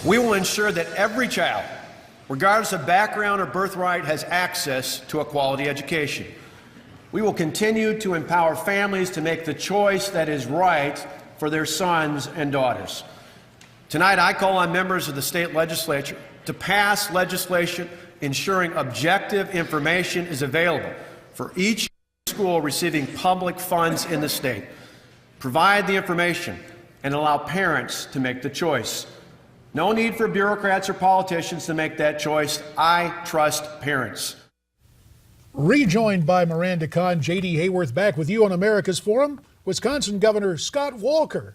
We will ensure that every child, regardless of background or birthright, has access to a quality education. We will continue to empower families to make the choice that is right for their sons and daughters. Tonight, I call on members of the state legislature to pass legislation ensuring objective information is available for each school receiving public funds in the state. Provide the information and allow parents to make the choice. No need for bureaucrats or politicians to make that choice. I trust parents. Rejoined by Miranda Kahn, J.D. Hayworth back with you on America's Forum. Wisconsin Governor Scott Walker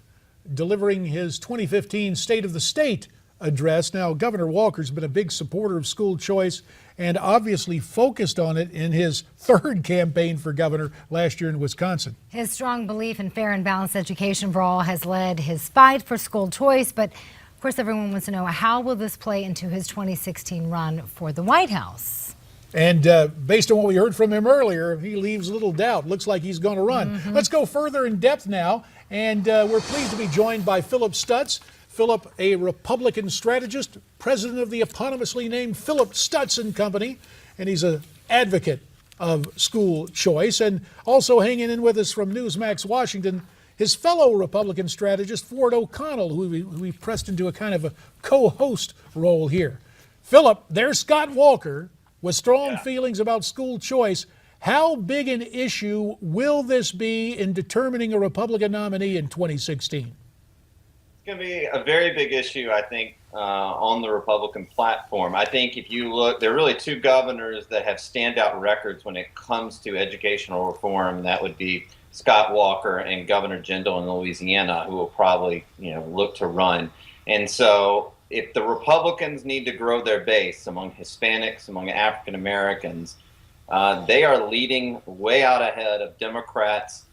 delivering his 2015 State of the State address. Now, Governor Walker's been a big supporter of school choice and obviously focused on it in his third campaign for governor last year in Wisconsin. His strong belief in fair and balanced education for all has led his fight for school choice, but of course everyone wants to know, how will this play into his 2016 run for the White House? And based on what we heard from him earlier, he leaves little doubt. Looks like he's going to run. Let's go further in depth now, and we're pleased to be joined by Phillip Stutts. Phillip, a Republican strategist, president of the eponymously named Phillip Stutts and Company, and he's an advocate of school choice. And also hanging in with us from Newsmax Washington, his fellow Republican strategist, Ford O'Connell, who we pressed into a kind of a co-host role here. Phillip, there's Scott Walker with strong feelings about school choice. How big an issue will this be in determining a Republican nominee in 2016? It's going to be a very big issue, I think, on the Republican platform. I think if you look, there are really two governors that have standout records when it comes to educational reform. That would be Scott Walker and Governor Jindal in Louisiana, who will probably, look to run. And so if the Republicans need to grow their base among Hispanics, among African Americans, they are leading way out ahead of Democrats,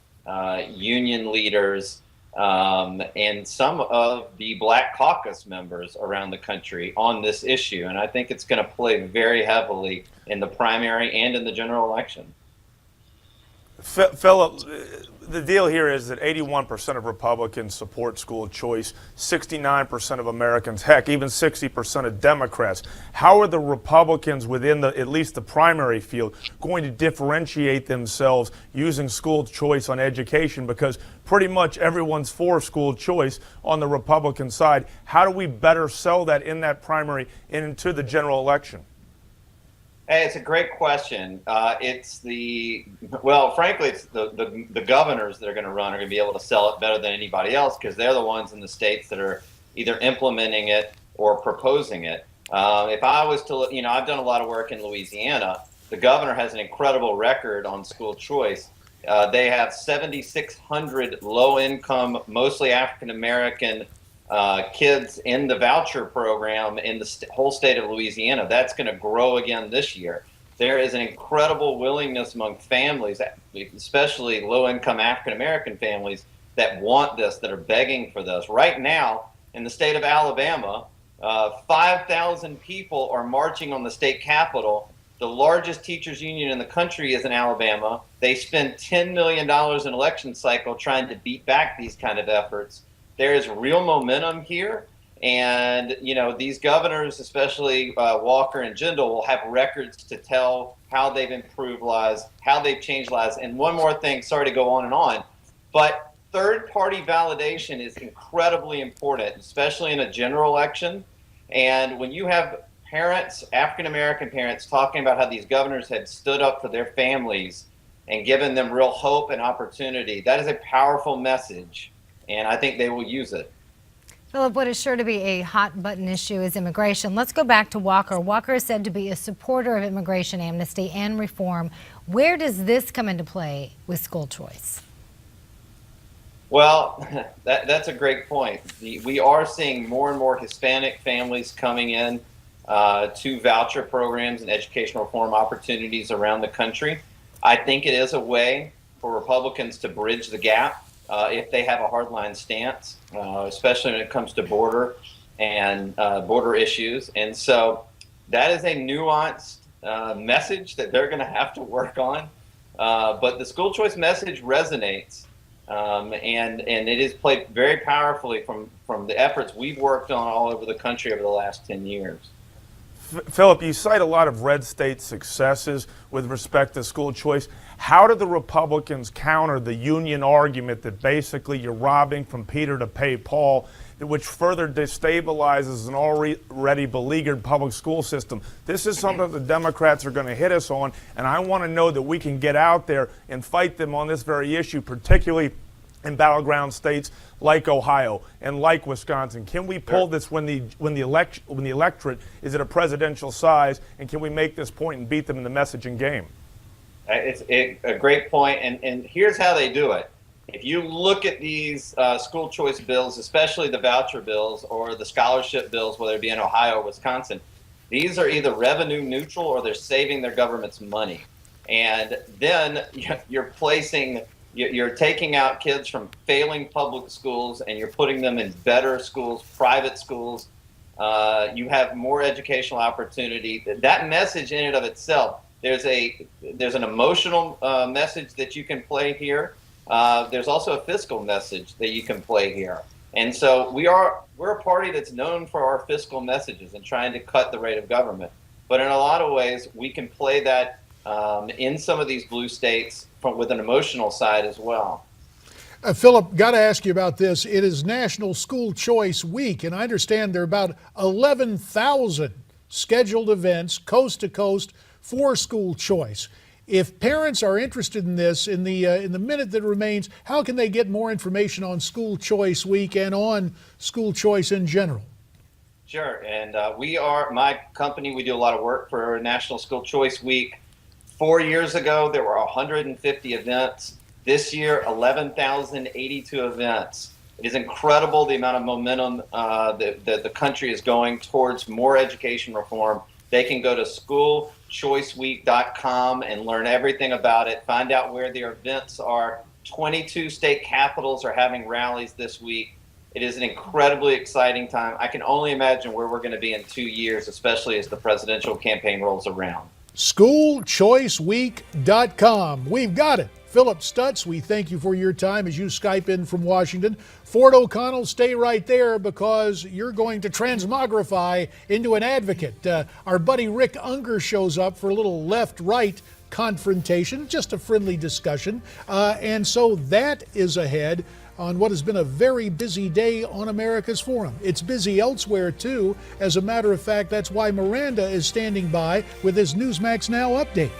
union leaders, and some of the Black Caucus members around the country on this issue. And I think it's going to play very heavily in the primary and in the general election. Phillip, the deal here is that 81% of Republicans support school choice, 69% of Americans, heck, even 60% of Democrats. How are the Republicans within at least the primary field going to differentiate themselves using school choice on education? Because pretty much everyone's for school choice on the Republican side. How do we better sell that in that primary and into the general election? Hey, it's a great question. Frankly, it's the governors that are going to run are going to be able to sell it better than anybody else, because they're the ones in the states that are either implementing it or proposing it. If I was to, I've done a lot of work in Louisiana. The governor has an incredible record on school choice. They have 7,600 low-income, mostly African-American kids in the voucher program in the whole state of Louisiana. That's going to grow again this year. There is an incredible willingness among families, especially low-income African-American families, that want this, that are begging for this. Right now, in the state of Alabama, 5,000 people are marching on the state capitol. The largest teachers union in the country is in Alabama. They spend $10 million in election cycle trying to beat back these kind of efforts. There is real momentum here, and these governors, especially Walker and Jindal, will have records to tell how they've improved lives, how they've changed lives. And one more thing, sorry to go on, but third-party validation is incredibly important, especially in a general election. And when you have parents, African-American parents, talking about how these governors had stood up for their families and given them real hope and opportunity, that is a powerful message. And I think they will use it. Phillip, what is sure to be a hot-button issue is immigration. Let's go back to Walker. Walker is said to be a supporter of immigration amnesty and reform. Where does this come into play with school choice? Well, that's a great point. We are seeing more and more Hispanic families coming in to voucher programs and educational reform opportunities around the country. I think it is a way for Republicans to bridge the gap. If they have a hardline stance, especially when it comes to border and border issues. And so that is a nuanced message that they're going to have to work on. But the school choice message resonates. and it is played very powerfully from the efforts we've worked on all over the country over the last 10 years. Phillip, you cite a lot of red state successes with respect to school choice. How do the Republicans counter the union argument that basically you're robbing from Peter to pay Paul, which further destabilizes an already beleaguered public school system? This is something the Democrats are going to hit us on, and I want to know that we can get out there and fight them on this very issue, particularly in battleground states like Ohio and like Wisconsin. Can we pull this when the electorate is at a presidential size, and can we make this point and beat them in the messaging game? It's a great point, and here's how they do it. If you look at these school choice bills, especially the voucher bills or the scholarship bills, whether it be in Ohio or Wisconsin, these are either revenue neutral or they're saving their government's money. And then you're taking out kids from failing public schools and you're putting them in better schools, private schools. You have more educational opportunity. That message in and of itself, there's an emotional message that you can play here. There's also a fiscal message that you can play here. And so we're a party that's known for our fiscal messages and trying to cut the rate of government. But in a lot of ways, we can play that in some of these blue states with an emotional side as well. Phillip, got to ask you about this. It is National School Choice Week, and I understand there are about 11,000 scheduled events coast to coast for school choice. If parents are interested in this, in the minute that remains, how can they get more information on School Choice Week and on school choice in general? Sure, and my company, we do a lot of work for National School Choice Week. 4 years ago, there were 150 events. This year, 11,082 events. It is incredible the amount of momentum that the country is going towards more education reform. They can go to schoolchoiceweek.com and learn everything about it, find out where their events are. 22 state capitals are having rallies this week. It is an incredibly exciting time. I can only imagine where we're going to be in 2 years, especially as the presidential campaign rolls around. Schoolchoiceweek.com. We've got it. Phillip Stutts, we thank you for your time as you Skype in from Washington. Ford O'Connell, stay right there because you're going to transmogrify into an advocate. Our buddy Rick Unger shows up for a little left-right confrontation, just a friendly discussion. And so that is ahead on what has been a very busy day on America's Forum. It's busy elsewhere, too. As a matter of fact, that's why Miranda is standing by with his Newsmax Now update.